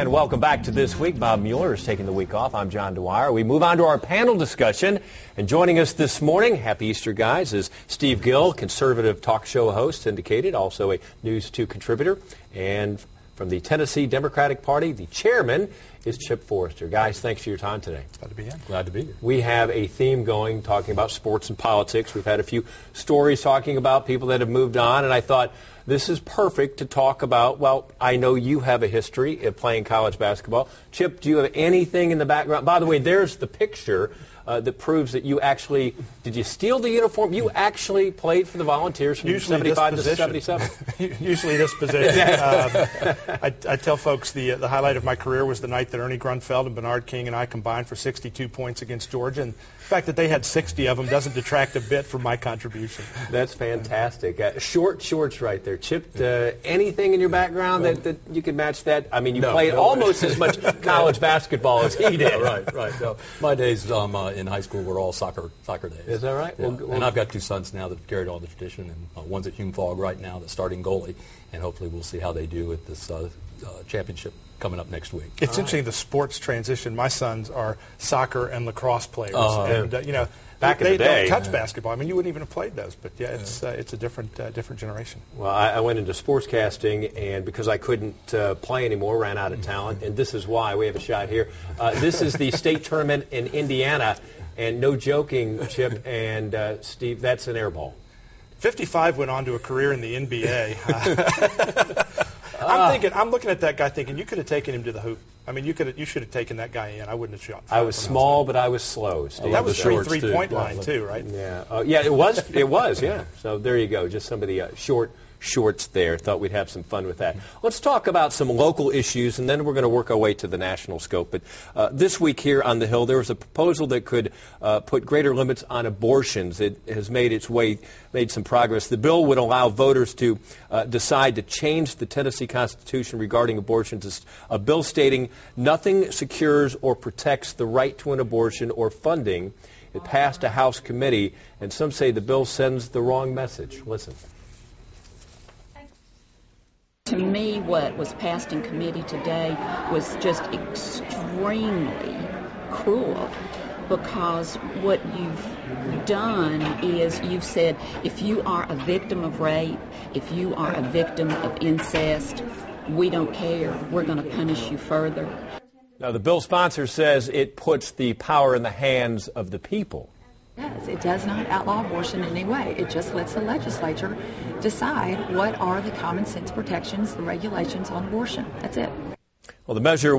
And welcome back to This Week. Bob Mueller is taking the week off. I'm John Dwyer. We move on to our panel discussion. And joining us this morning, happy Easter, guys, is Steve Gill, conservative talk show host, syndicated, also a News 2 contributor. And from the Tennessee Democratic Party, the chairman is Chip Forrester. Guys, thanks for your time today. Glad to be here. Glad to be here. We have a theme going, talking about sports and politics. We've had a few stories talking about people that have moved on, and I thought this is perfect to talk about. Well, I know you have a history of playing college basketball. Chip, do you have anything in the background? By the way, there's the picture that proves that you actually, did you steal the uniform? You actually played for the Volunteers from 75 to 77? Usually this position. I tell folks the highlight of my career was the night that Ernie Grunfeld and Bernard King and I combined for 62 points against Georgia. And the fact that they had 60 of them doesn't detract a bit from my contribution. That's fantastic. Short shorts right there. Chip, anything in your background that you could match that? I mean, you played almost as much college basketball as he did. Right. No, my days in high school were all soccer days. Is that right? Yeah. And I've got two sons now that have carried on the tradition, and one's at Hume Fogg right now, the starting goalie, and hopefully we'll see how they do at this championship coming up next week. It's interesting, the sports transition. My sons are soccer and lacrosse players, back in the day, they don't touch basketball. I mean, you wouldn't even have played those, but it's a different generation. Well, I went into sportscasting, and because I couldn't play anymore, ran out of talent, and this is why. We have a shot here. This is the state tournament in Indiana, and no joking, Chip and Steve, that's an air ball. 55 went on to a career in the NBA. I'm looking at that guy thinking, you could have taken him to the hoop. I mean, you should have taken that guy in. I wouldn't have shot. I was small, but I was slow. That was the three-point line too, right? Yeah. Yeah, it was. It was. Yeah. So there you go. Just some of the short shorts there. Thought we'd have some fun with that. Let's talk about some local issues, and then we're going to work our way to the national scope. But this week here on the Hill, there was a proposal that could put greater limits on abortions. It has made some progress. The bill would allow voters to decide to change the Tennessee Constitution regarding abortions. It's a bill stating nothing secures or protects the right to an abortion or funding. It passed a House committee, and some say the bill sends the wrong message. Listen. To me, what was passed in committee today was just extremely cruel, because what you've done is you've said if you are a victim of rape, if you are a victim of incest, we don't care. We're going to punish you further. Now, the bill sponsor says it puts the power in the hands of the people. Yes, it does not outlaw abortion in any way. It just lets the legislature decide what are the common sense protections, the regulations on abortion. That's it. Well, the measure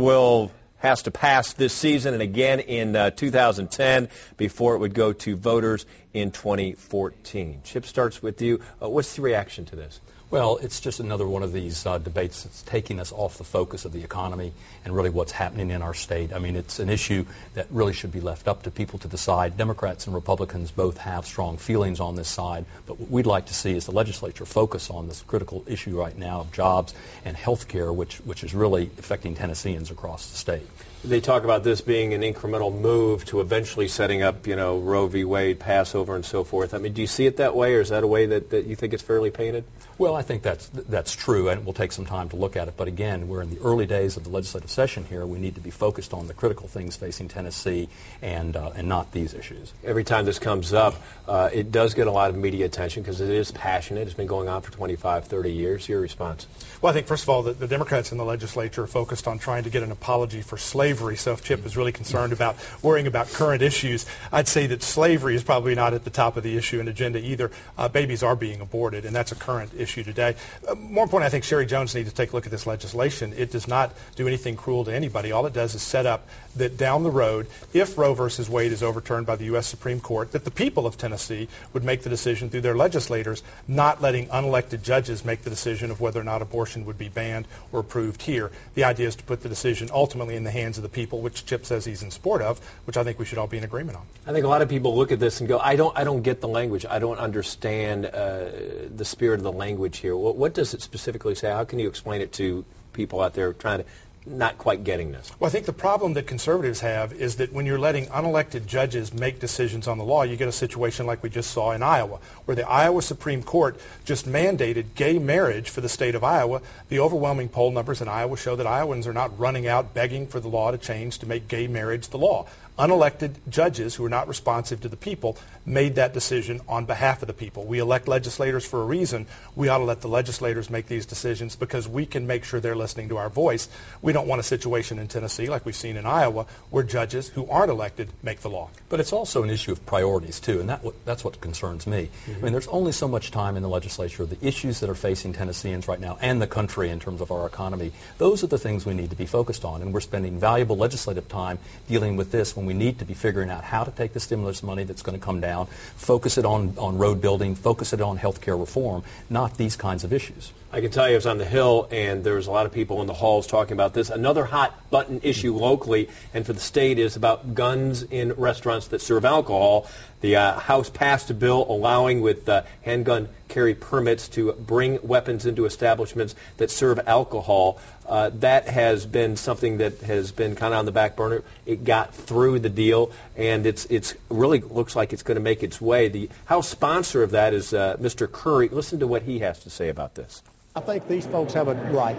has to pass this season and again in 2010 before it would go to voters in 2014. Chip, starts with you. What's the reaction to this? Well, it's just another one of these debates that's taking us off the focus of the economy and really what's happening in our state. I mean, it's an issue that really should be left up to people to decide. Democrats and Republicans both have strong feelings on this side, but what we'd like to see is the legislature focus on this critical issue right now of jobs and health care, which is really affecting Tennesseans across the state. They talk about this being an incremental move to eventually setting up, Roe v. Wade, Passover, and so forth. I mean, do you see it that way, or is that a way that you think it's fairly painted? Well, I think that's true, and we'll take some time to look at it. But again, we're in the early days of the legislative session here. We need to be focused on the critical things facing Tennessee and not these issues. Every time this comes up, it does get a lot of media attention because it is passionate. It's been going on for 25, 30 years. Your response? Well, I think, first of all, the Democrats in the legislature are focused on trying to get an apology for slavery. So if Chip is really concerned about worrying about current issues, I'd say that slavery is probably not at the top of the issue and agenda either. Babies are being aborted, and that's a current issue today. More important, I think Sherry Jones needs to take a look at this legislation. It does not do anything cruel to anybody. All it does is set up that down the road, if Roe versus Wade is overturned by the U.S. Supreme Court, that the people of Tennessee would make the decision through their legislators, not letting unelected judges make the decision of whether or not abortion would be banned or approved here. The idea is to put the decision ultimately in the hands of the people, which Chip says he's in support of, which I think we should all be in agreement on. I think a lot of people look at this and go, I don't get the language. I don't understand the spirit of the language here. What does it specifically say? How can you explain it to people out there trying to not quite getting this? Well, I think the problem that conservatives have is that when you're letting unelected judges make decisions on the law, you get a situation like we just saw in Iowa, where the Iowa Supreme Court just mandated gay marriage for the state of Iowa. The overwhelming poll numbers in Iowa show that Iowans are not running out begging for the law to change to make gay marriage the law. Unelected judges who are not responsive to the people made that decision on behalf of the people. We elect legislators for a reason. We ought to let the legislators make these decisions because we can make sure they're listening to our voice. We don't want a situation in Tennessee like we've seen in Iowa where judges who aren't elected make the law. But it's also an issue of priorities, too, and that's what concerns me. I mean, there's only so much time in the legislature. The issues that are facing Tennesseans right now and the country in terms of our economy, those are the things we need to be focused on, and we're spending valuable legislative time dealing with this when we need to be figuring out how to take the stimulus money that's going to come down, focus it on road building, focus it on health care reform, not these kinds of issues. I can tell you I was on the Hill, and there was a lot of people in the halls talking about this. Another hot-button issue locally and for the state is about guns in restaurants that serve alcohol. The House passed a bill allowing with handgun carry permits to bring weapons into establishments that serve alcohol. That has been something that has been kind of on the back burner. It got through the deal, and it's really looks like it's going to make its way. The House sponsor of that is Mr. Curry. Listen to what he has to say about this. I think these folks have a right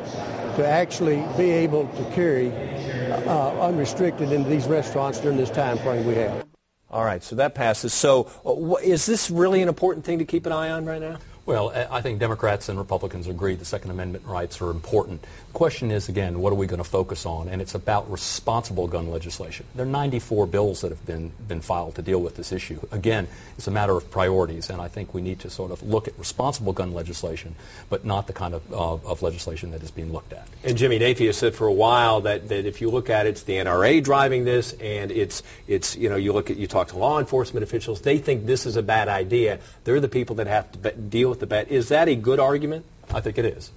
to actually be able to carry unrestricted into these restaurants during this time frame we have. All right, so that passes. So is this really an important thing to keep an eye on right now? Well, I think Democrats and Republicans agree the Second Amendment rights are important. The question is, again, what are we going to focus on? And it's about responsible gun legislation. There are 94 bills that have been filed to deal with this issue. Again, it's a matter of priorities, and I think we need to sort of look at responsible gun legislation, but not the kind of legislation that is being looked at. And Jimmy Nafee has said for a while that if you look at it, it's the NRA driving this, and it's you talk to law enforcement officials, they think this is a bad idea. They're the people that have to deal with the bet. Is that a good argument? I think it is.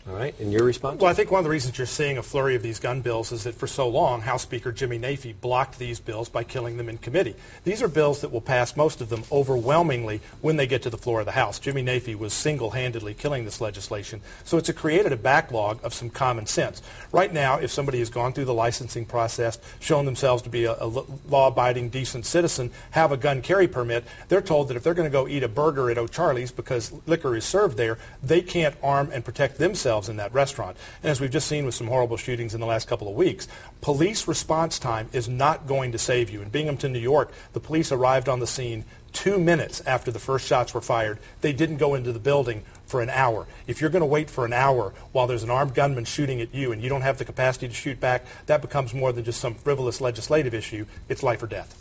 All right. And your response? Well, I think one of the reasons you're seeing a flurry of these gun bills is that for so long, House Speaker Jimmy Nafee blocked these bills by killing them in committee. These are bills that will pass, most of them, overwhelmingly when they get to the floor of the House. Jimmy Nafee was single-handedly killing this legislation. So it's created a backlog of some common sense. Right now, if somebody has gone through the licensing process, shown themselves to be a law-abiding, decent citizen, have a gun carry permit, they're told that if they're going to go eat a burger at O'Charlie's because liquor is served there, they can't arm and protect themselves in that restaurant. And as we've just seen with some horrible shootings in the last couple of weeks, police response time is not going to save you. In Binghamton, New York, the police arrived on the scene 2 minutes after the first shots were fired. They didn't go into the building for an hour. If you're going to wait for an hour while there's an armed gunman shooting at you and you don't have the capacity to shoot back, that becomes more than just some frivolous legislative issue. It's life or death.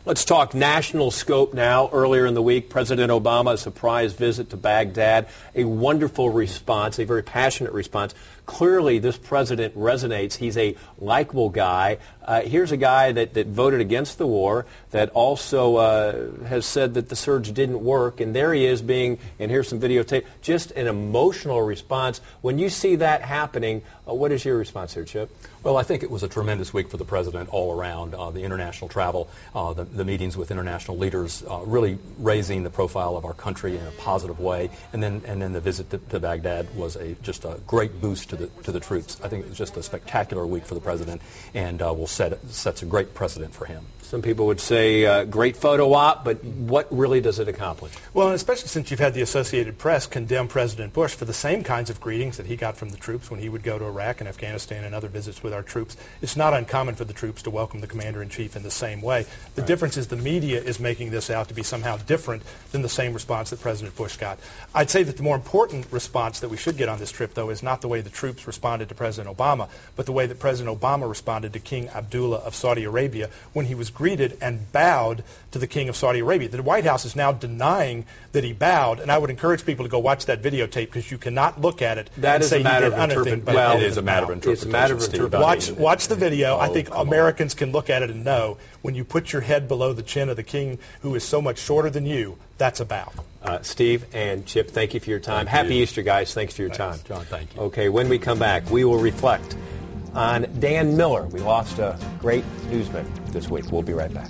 Let's talk national scope now. Earlier in the week, President Obama, a surprise visit to Baghdad, a wonderful response, a very passionate response. Clearly, this president resonates. He's a likable guy. Here's a guy that voted against the war, that also has said that the surge didn't work, and there he is and here's some videotape, just an emotional response. When you see that happening, what is your response here, Chip? Well, I think it was a tremendous week for the president all around. The international travel, the meetings with international leaders, really raising the profile of our country in a positive way, and then the visit to Baghdad was just a great boost to the troops. I think it was just a spectacular week for the president, and sets a great precedent for him. Some people would say great photo op, but what really does it accomplish? Well, and especially since you've had the Associated Press condemn President Bush for the same kinds of greetings that he got from the troops when he would go to Iraq and Afghanistan and other visits with our troops. It's not uncommon for the troops to welcome the commander-in-chief in the same way. The difference is the media is making this out to be somehow different than the same response that President Bush got. I'd say that the more important response that we should get on this trip, though, is not the way the troops responded to President Obama, but the way that President Obama responded to King Abdullah of Saudi Arabia when he was greeted and bowed to the King of Saudi Arabia. The White House is now denying that he bowed, and I would encourage people to go watch that videotape because you cannot look at it and say he did anything but well, it is a matter of interpretation. It's a matter of interpretation. Watch the video. I think Americans can look at it and know when you put your head below the chin of the king who is so much shorter than you, that's a bow. Steve and Chip, thank you for your time. Happy Easter, guys. Thanks for your time. John, thank you. Okay, when we come back, we will reflect on Dan Mueller. We lost a great newsman this week. We'll be right back.